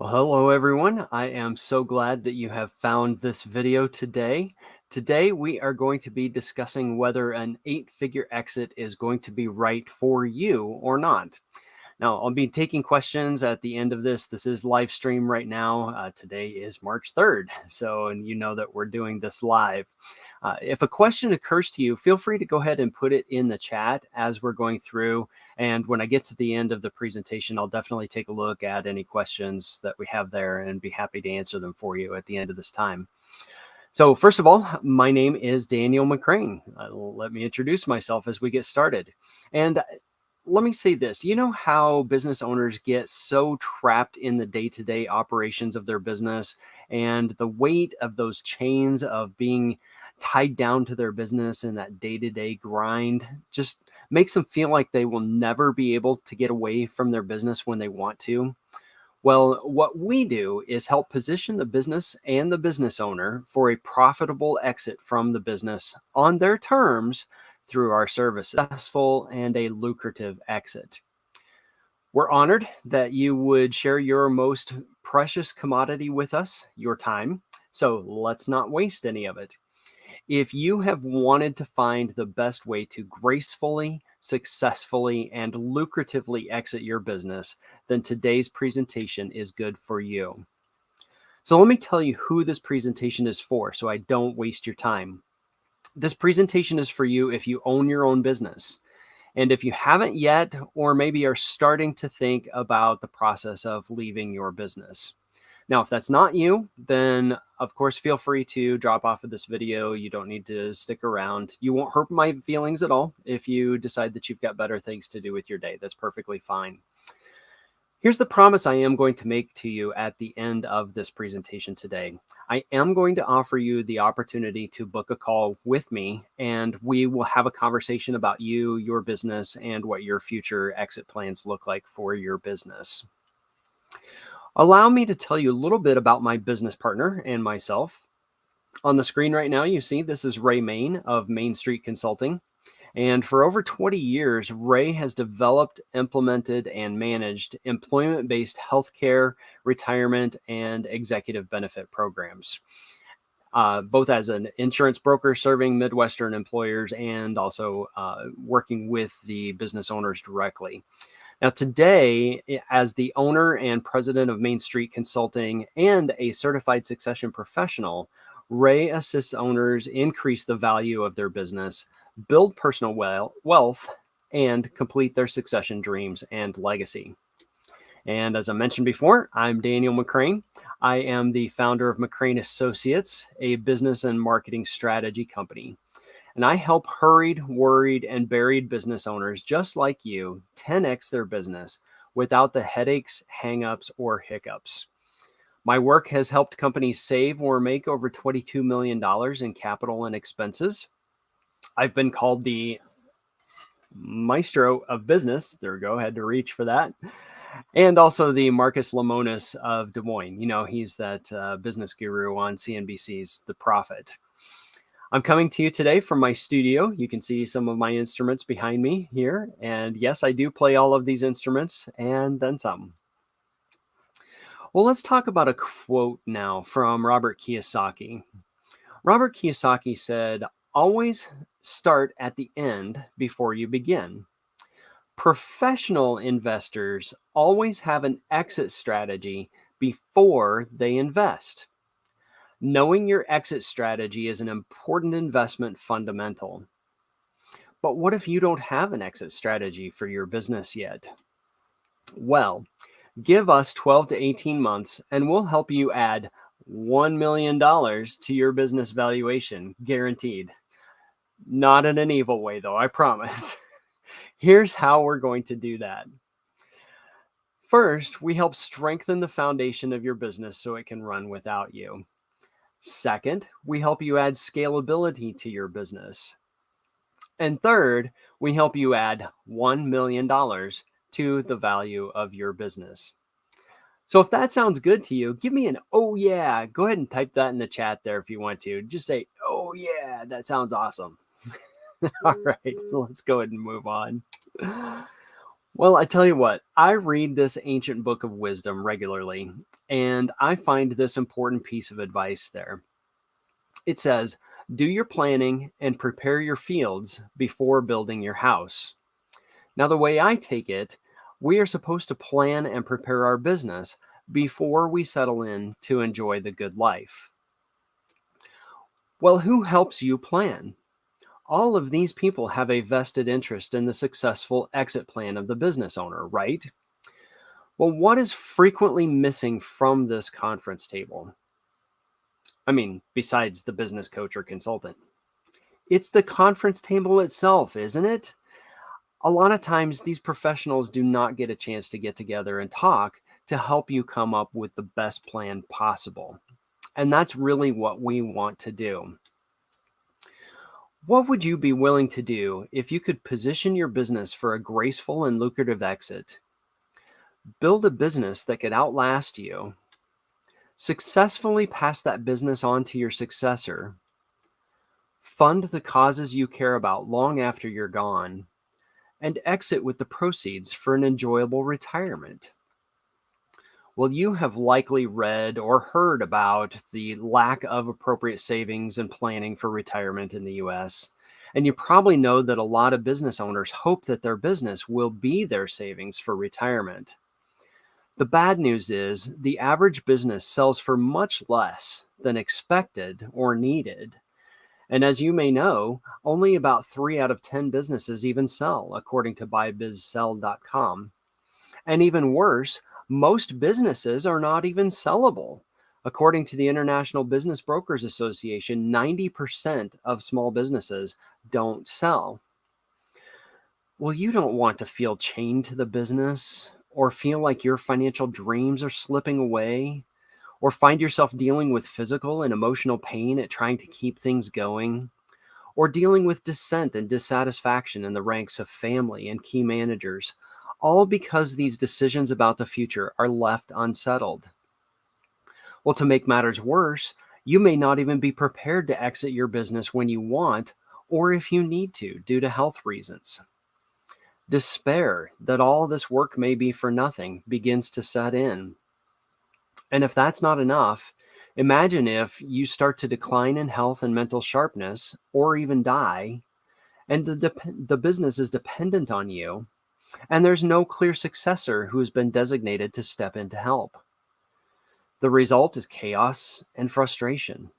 Well, hello everyone. I am so glad that you have found this video today. Today, we are going to be discussing whether an 8-figure exit is going to be right for you or not. Now, I'll be taking questions at the end of this. This is live stream right now. Today is March 3rd. And you know that we're doing this live. If a question occurs to you, feel free to go ahead and put it in the chat as we're going through. And when I get to the end of the presentation, I'll definitely take a look at any questions that we have there and be happy to answer them for you at the end of this time. So first of all, my name is Daniel McCrane. Let me introduce myself as we get started. And let me say this, you know how business owners get so trapped in the day-to-day operations of their business and the weight of those chains of being tied down to their business and that day-to-day grind just makes them feel like they will never be able to get away from their business when they want to. Well, what we do is help position the business and the business owner for a profitable exit from the business on their terms through our services, successful and a lucrative exit. We're honored that you would share your most precious commodity with us, your time. So let's not waste any of it. If you have wanted to find the best way to gracefully, successfully, and lucratively exit your business, then today's presentation is good for you. So let me tell you who this presentation is for so I don't waste your time. This presentation is for you if you own your own business. And if you haven't yet, or maybe are starting to think about the process of leaving your business. Now, if that's not you, then of course, feel free to drop off of this video. You don't need to stick around. You won't hurt my feelings at all if you decide that you've got better things to do with your day. That's perfectly fine. Here's the promise I am going to make to you at the end of this presentation today. I am going to offer you the opportunity to book a call with me, and we will have a conversation about you, your business, and what your future exit plans look like for your business. Allow me to tell you a little bit about my business partner and myself. On the screen right now, you see this is Ray Main of Main Street Consulting. And for over 20 years, Ray has developed, implemented, and managed employment-based healthcare, retirement, and executive benefit programs, both as an insurance broker serving Midwestern employers and also working with the business owners directly. Now, today, as the owner and president of Main Street Consulting and a certified succession professional, Ray assists owners increase the value of their business, build personal wealth, and complete their succession dreams and legacy. And as I mentioned before, I'm Daniel McCrane. I am the founder of McCrane Associates, a business and marketing strategy company. And I help hurried, worried, and buried business owners just like you 10x their business without the headaches, hangups, or hiccups. My work has helped companies save or make over $22 million in capital and expenses. I've been called the maestro of business. There we go. Had to reach for that. And also the Marcus Lemonis of Des Moines. You know, he's that business guru on CNBC's The Profit. I'm coming to you today from my studio. You can see some of my instruments behind me here. And yes, I do play all of these instruments and then some. Well, let's talk about a quote now from Robert Kiyosaki. Robert Kiyosaki said, "Always start at the end before you begin." Professional investors always have an exit strategy before they invest. Knowing your exit strategy is an important investment fundamental. But what if you don't have an exit strategy for your business yet? Well, give us 12 to 18 months and we'll help you add $1 million to your business valuation, guaranteed. Not in an evil way, though, I promise. Here's how we're going to do that. First, we help strengthen the foundation of your business so it can run without you. Second, we help you add scalability to your business. And third, we help you add $1 million to the value of your business. So if that sounds good to you, give me an "oh yeah." Go ahead and type that in the chat there if you want to. Just say, "Oh yeah, that sounds awesome." All right, let's go ahead and move on. Well, I tell you what, I read this ancient book of wisdom regularly, and I find this important piece of advice there. It says, do your planning and prepare your fields before building your house. Now, the way I take it, we are supposed to plan and prepare our business before we settle in to enjoy the good life. Well, who helps you plan? All of these people have a vested interest in the successful exit plan of the business owner, right? Well, what is frequently missing from this conference table? I mean, besides the business coach or consultant, it's the conference table itself, isn't it? A lot of times, these professionals do not get a chance to get together and talk to help you come up with the best plan possible. And that's really what we want to do. What would you be willing to do if you could position your business for a graceful and lucrative exit? Build a business that could outlast you, successfully pass that business on to your successor, fund the causes you care about long after you're gone, and exit with the proceeds for an enjoyable retirement. Well, you have likely read or heard about the lack of appropriate savings and planning for retirement in the US. And you probably know that a lot of business owners hope that their business will be their savings for retirement. The bad news is the average business sells for much less than expected or needed. And as you may know, only about 3 out of 10 businesses even sell, according to buybizsell.com. And even worse, most businesses are not even sellable. According to the International Business Brokers Association, 90% of small businesses don't sell. Well, you don't want to feel chained to the business or feel like your financial dreams are slipping away or find yourself dealing with physical and emotional pain at trying to keep things going, or dealing with dissent and dissatisfaction in the ranks of family and key managers, all because these decisions about the future are left unsettled. Well, to make matters worse, you may not even be prepared to exit your business when you want or if you need to due to health reasons. Despair that all this work may be for nothing begins to set in. And if that's not enough, imagine if you start to decline in health and mental sharpness or even die, and the business is dependent on you, and there's no clear successor who has been designated to step in to help. The result is chaos and frustration.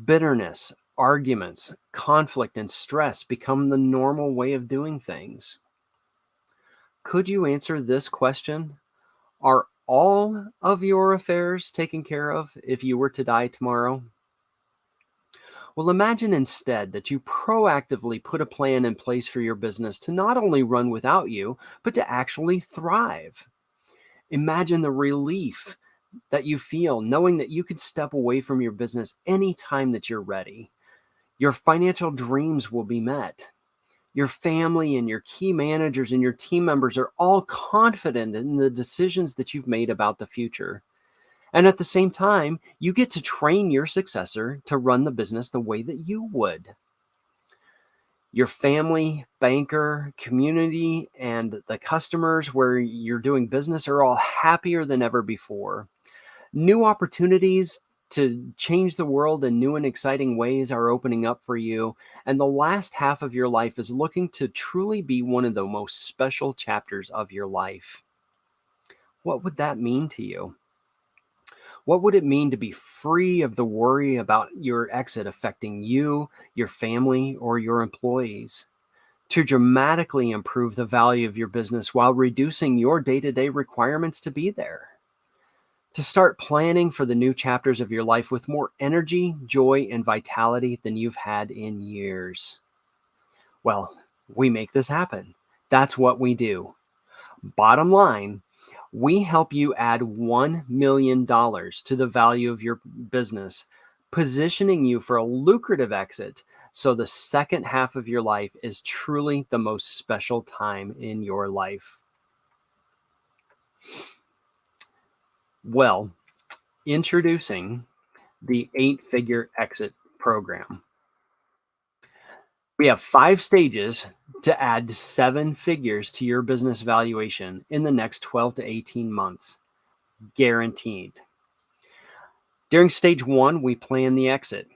Bitterness, arguments, conflict, and stress become the normal way of doing things. Could you answer this question? Are all of your affairs taken care of if you were to die tomorrow? Well, imagine instead that you proactively put a plan in place for your business to not only run without you, but to actually thrive. Imagine the relief that you feel knowing that you could step away from your business anytime that you're ready. Your financial dreams will be met. Your family and your key managers and your team members are all confident in the decisions that you've made about the future. And at the same time, you get to train your successor to run the business the way that you would. Your family, banker, community, and the customers where you're doing business are all happier than ever before. New opportunities to change the world in new and exciting ways are opening up for you. And the last half of your life is looking to truly be one of the most special chapters of your life. What would that mean to you? What would it mean to be free of the worry about your exit affecting you, your family, or your employees? To dramatically improve the value of your business while reducing your day-to-day requirements to be there. To start planning for the new chapters of your life with more energy, joy, and vitality than you've had in years. Well, we make this happen. That's what we do. Bottom line, we help you add $1 million to the value of your business, positioning you for a lucrative exit so the second half of your life is truly the most special time in your life. Well, introducing the 8-figure exit program. We have 5 stages to add 7 figures to your business valuation in the next 12 to 18 months. Guaranteed. During stage 1, we plan the exit.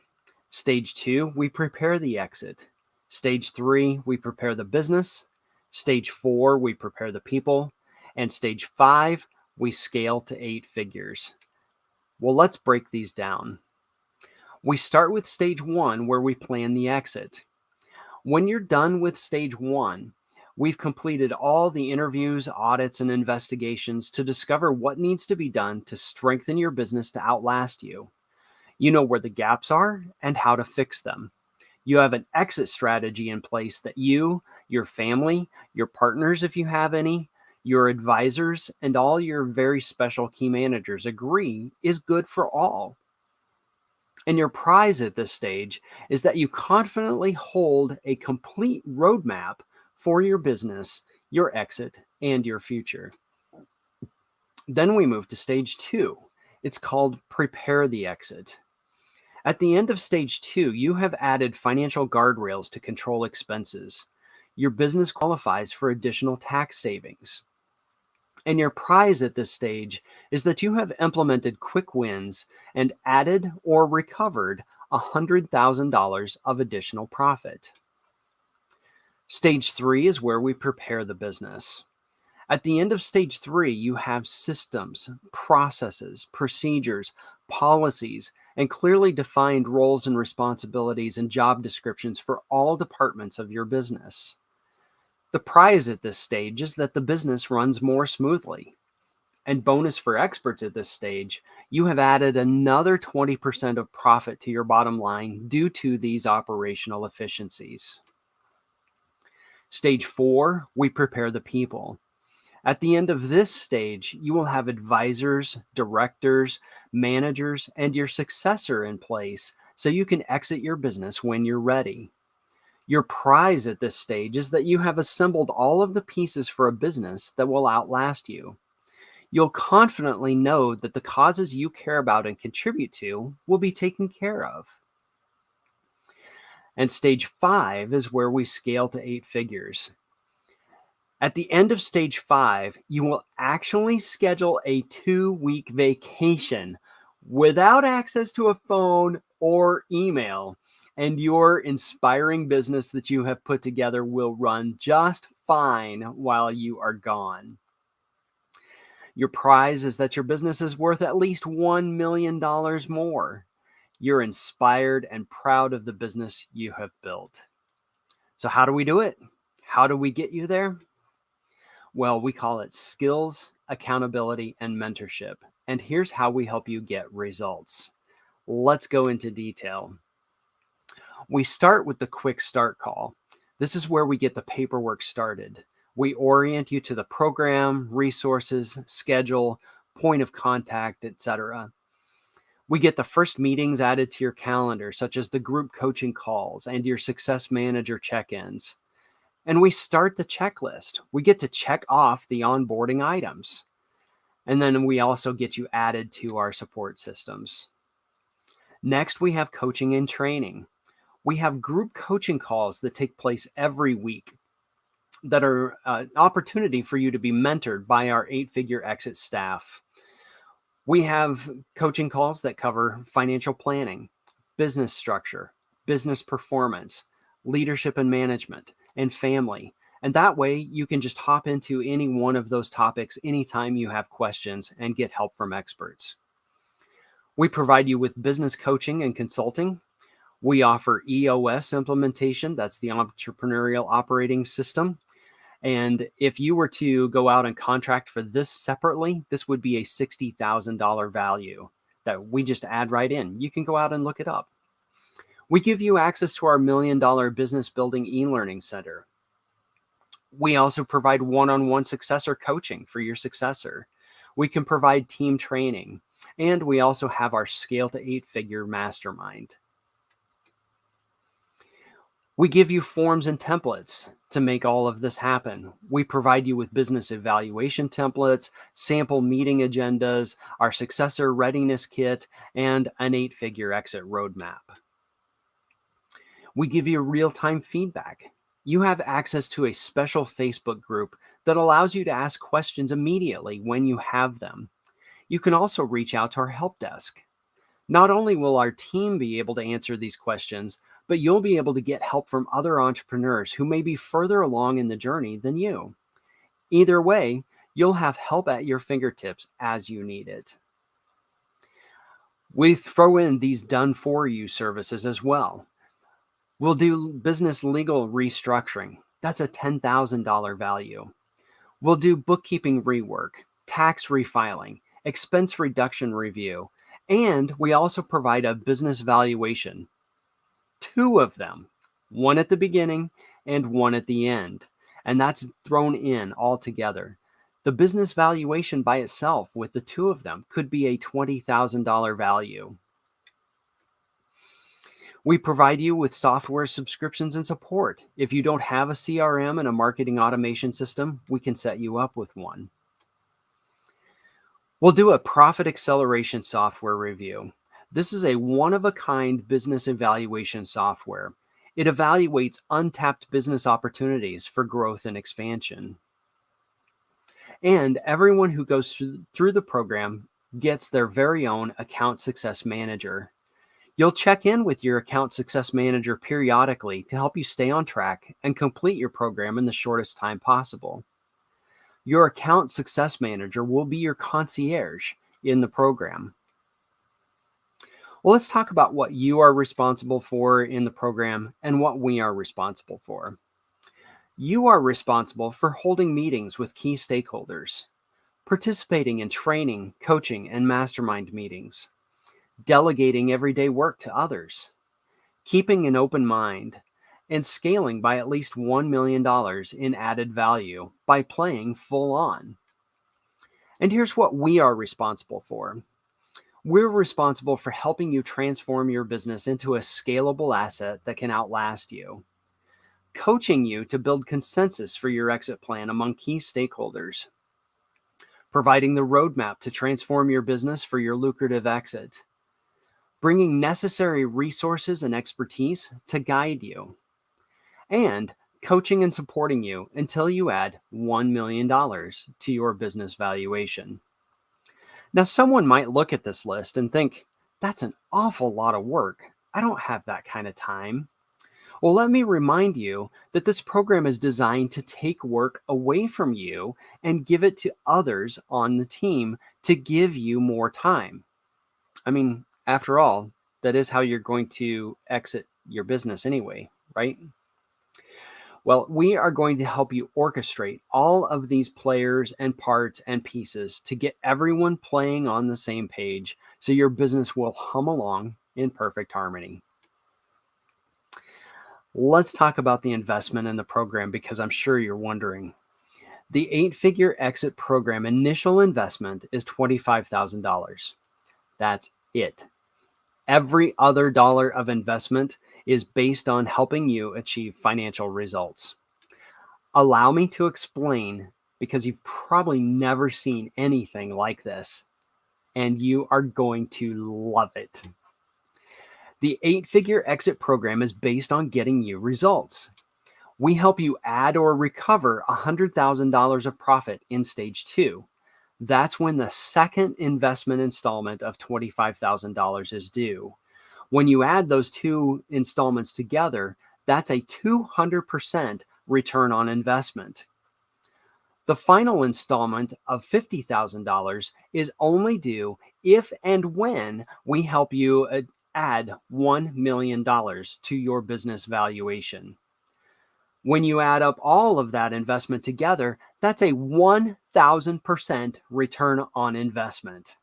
Stage 2, we prepare the exit. Stage 3, we prepare the business. Stage 4, we prepare the people. And stage 5, we scale to 8 figures. Well, let's break these down. We start with stage 1, where we plan the exit. When you're done with stage 1, we've completed all the interviews, audits, and investigations to discover what needs to be done to strengthen your business to outlast you. You know where the gaps are and how to fix them. You have an exit strategy in place that you, your family, your partners, if you have any, your advisors, and all your very special key managers agree is good for all. And your prize at this stage is that you confidently hold a complete roadmap for your business, your exit, and your future. Then we move to stage 2. It's called prepare the exit. At the end of stage 2, you have added financial guardrails to control expenses. Your business qualifies for additional tax savings. And your prize at this stage is that you have implemented quick wins and added or recovered $100,000 of additional profit. Stage 3 is where we prepare the business. At the end of stage 3, you have systems, processes, procedures, policies, and clearly defined roles and responsibilities and job descriptions for all departments of your business. The prize at this stage is that the business runs more smoothly. And bonus for experts at this stage, you have added another 20% of profit to your bottom line due to these operational efficiencies. Stage 4, we prepare the people. At the end of this stage, you will have advisors, directors, managers, and your successor in place so you can exit your business when you're ready. Your prize at this stage is that you have assembled all of the pieces for a business that will outlast you. You'll confidently know that the causes you care about and contribute to will be taken care of. And stage 5 is where we scale to 8 figures. At the end of stage 5, you will actually schedule a 2-week vacation without access to a phone or email. And your inspiring business that you have put together will run just fine while you are gone. Your prize is that your business is worth at least $1 million more. You're inspired and proud of the business you have built. So how do we do it? How do we get you there? Well, we call it skills, accountability, and mentorship. And here's how we help you get results. Let's go into detail. We start with the quick start call. This is where we get the paperwork started. We orient you to the program, resources, schedule, point of contact, etc. We get the first meetings added to your calendar, such as the group coaching calls and your success manager check-ins. And we start the checklist. We get to check off the onboarding items. And then we also get you added to our support systems. Next, we have coaching and training. We have group coaching calls that take place every week that are an opportunity for you to be mentored by our 8-figure exit staff. We have coaching calls that cover financial planning, business structure, business performance, leadership and management, and family. And that way you can just hop into any one of those topics anytime you have questions and get help from experts. We provide you with business coaching and consulting. We offer EOS implementation. That's the Entrepreneurial Operating System. And if you were to go out and contract for this separately, this would be a $60,000 value that we just add right in. You can go out and look it up. We give you access to our $1 million business building e-learning center. We also provide one-on-one successor coaching for your successor. We can provide team training. And we also have our scale to 8-figure mastermind. We give you forms and templates to make all of this happen. We provide you with business evaluation templates, sample meeting agendas, our successor readiness kit, and an 8-figure exit roadmap. We give you real-time feedback. You have access to a special Facebook group that allows you to ask questions immediately when you have them. You can also reach out to our help desk. Not only will our team be able to answer these questions, but you'll be able to get help from other entrepreneurs who may be further along in the journey than you. Either way, you'll have help at your fingertips as you need it. We throw in these done for you services as well. We'll do business legal restructuring. That's a $10,000 value. We'll do bookkeeping rework, tax refiling, expense reduction review, and we also provide a business valuation. Two of them, one at the beginning and one at the end. And that's thrown in all together. The business valuation by itself with the two of them could be a $20,000 value. We provide you with software subscriptions and support. If you don't have a CRM and a marketing automation system, we can set you up with one. We'll do a profit acceleration software review. This is a one-of-a-kind business evaluation software. It evaluates untapped business opportunities for growth and expansion. And everyone who goes through the program gets their very own account success manager. You'll check in with your account success manager periodically to help you stay on track and complete your program in the shortest time possible. Your account success manager will be your concierge in the program. Well, let's talk about what you are responsible for in the program and what we are responsible for. You are responsible for holding meetings with key stakeholders, participating in training, coaching, and mastermind meetings, delegating everyday work to others, keeping an open mind, and scaling by at least $1 million in added value by playing full on. And here's what we are responsible for. We're responsible for helping you transform your business into a scalable asset that can outlast you, coaching you to build consensus for your exit plan among key stakeholders, providing the roadmap to transform your business for your lucrative exit, bringing necessary resources and expertise to guide you, and coaching and supporting you until you add $1 million to your business valuation. Now, someone might look at this list and think, that's an awful lot of work. I don't have that kind of time. Well, let me remind you that this program is designed to take work away from you and give it to others on the team to give you more time. I mean, after all, that is how you're going to exit your business anyway, right? Well, we are going to help you orchestrate all of these players and parts and pieces to get everyone playing on the same page so your business will hum along in perfect harmony. Let's talk about the investment in the program because I'm sure you're wondering. The 8-figure exit program initial investment is $25,000. That's it. Every other dollar of investment is based on helping you achieve financial results. Allow me to explain because you've probably never seen anything like this, and you are going to love it. The 8-figure exit program is based on getting you results. We help you add or recover $100,000 of profit in stage 2. That's when the second investment installment of $25,000 is due. When you add those two installments together, that's a 200% return on investment. The final installment of $50,000 is only due if and when we help you add $1 million to your business valuation. When you add up all of that investment together, that's a 1,000% return on investment.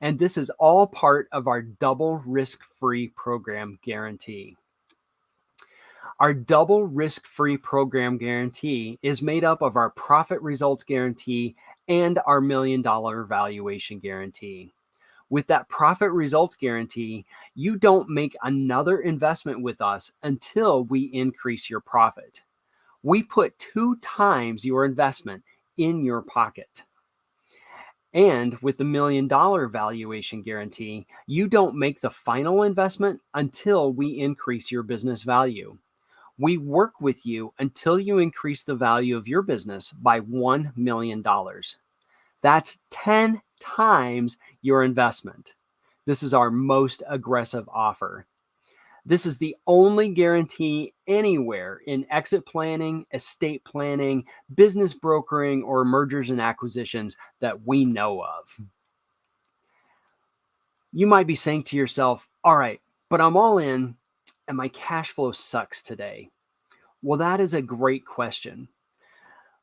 And this is all part of our double risk-free program guarantee. Our double risk-free program guarantee is made up of our profit results guarantee and our $1 million valuation guarantee. With that profit results guarantee, you don't make another investment with us until we increase your profit. We put 2 times your investment in your pocket. And with the $1 million valuation guarantee, you don't make the final investment until we increase your business value. We work with you until you increase the value of your business by $1 million. That's 10 times your investment. This is our most aggressive offer. This is the only guarantee anywhere in exit planning, estate planning, business brokering, or mergers and acquisitions that we know of. You might be saying to yourself, all right, but I'm all in and my cash flow sucks today. Well, that is a great question.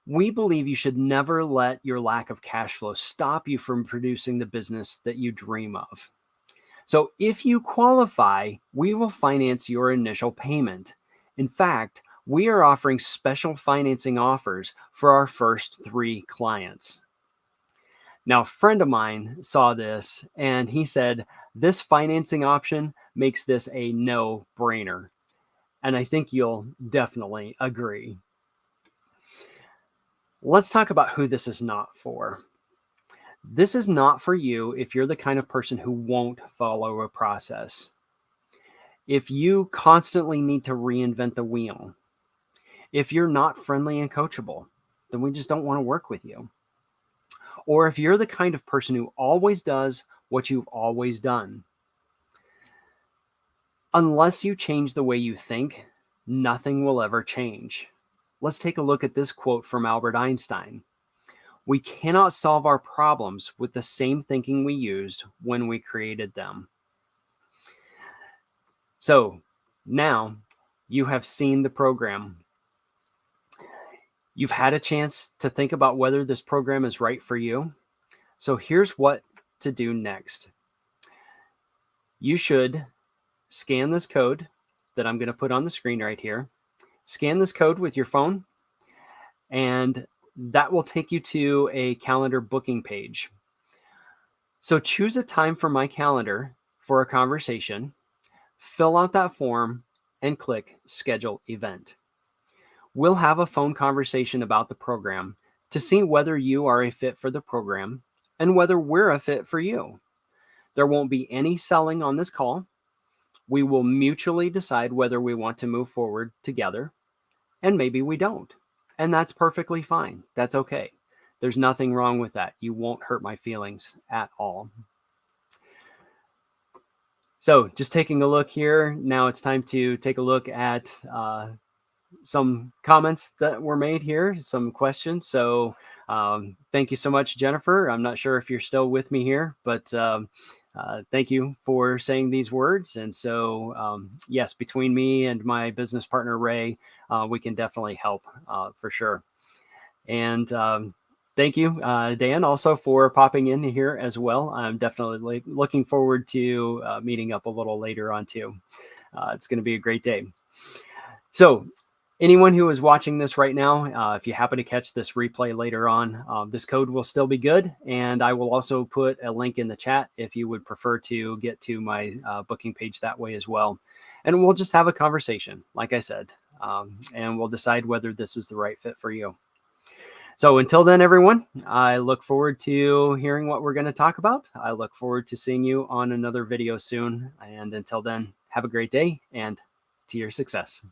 We believe you should never let your lack of cash flow stop you from producing the business that you dream of. So if you qualify, we will finance your initial payment. In fact, we are offering special financing offers for our first 3 clients. Now, a friend of mine saw this and he said, this financing option makes this a no-brainer. And I think you'll definitely agree. Let's talk about who this is not for. This is not for you if you're the kind of person who won't follow a process. If you constantly need to reinvent the wheel, if you're not friendly and coachable, then we just don't want to work with you. Or if you're the kind of person who always does what you've always done. Unless you change the way you think, nothing will ever change. Let's take a look at this quote from Albert Einstein. We cannot solve our problems with the same thinking we used when we created them. So now you have seen the program. You've had a chance to think about whether this program is right for you. So here's what to do next. You should scan this code that I'm going to put on the screen right here. Scan this code with your phone, and that will take you to a calendar booking page. So choose a time from my calendar for a conversation, fill out that form, and click Schedule Event. We'll have a phone conversation about the program to see whether you are a fit for the program and whether we're a fit for you. There won't be any selling on this call. We will mutually decide whether we want to move forward together, and maybe we don't. And that's perfectly fine. That's okay. There's nothing wrong with that. You won't hurt my feelings at all. So just taking a look here, now it's time to take a look at some comments that were made here, some questions. So thank you so much, Jennifer. I'm not sure if you're still with me here, but thank you for saying these words. And so, yes, between me and my business partner, Ray, we can definitely help for sure. And thank you, Dan, also for popping in here as well. I'm definitely looking forward to meeting up a little later on too. It's going to be a great day. So anyone who is watching this right now, if you happen to catch this replay later on, this code will still be good. And I will also put a link in the chat if you would prefer to get to my booking page that way as well. And we'll just have a conversation, like I said, and we'll decide whether this is the right fit for you. So until then, everyone, I look forward to hearing what we're going to talk about. I look forward to seeing you on another video soon. And until then, have a great day and to your success.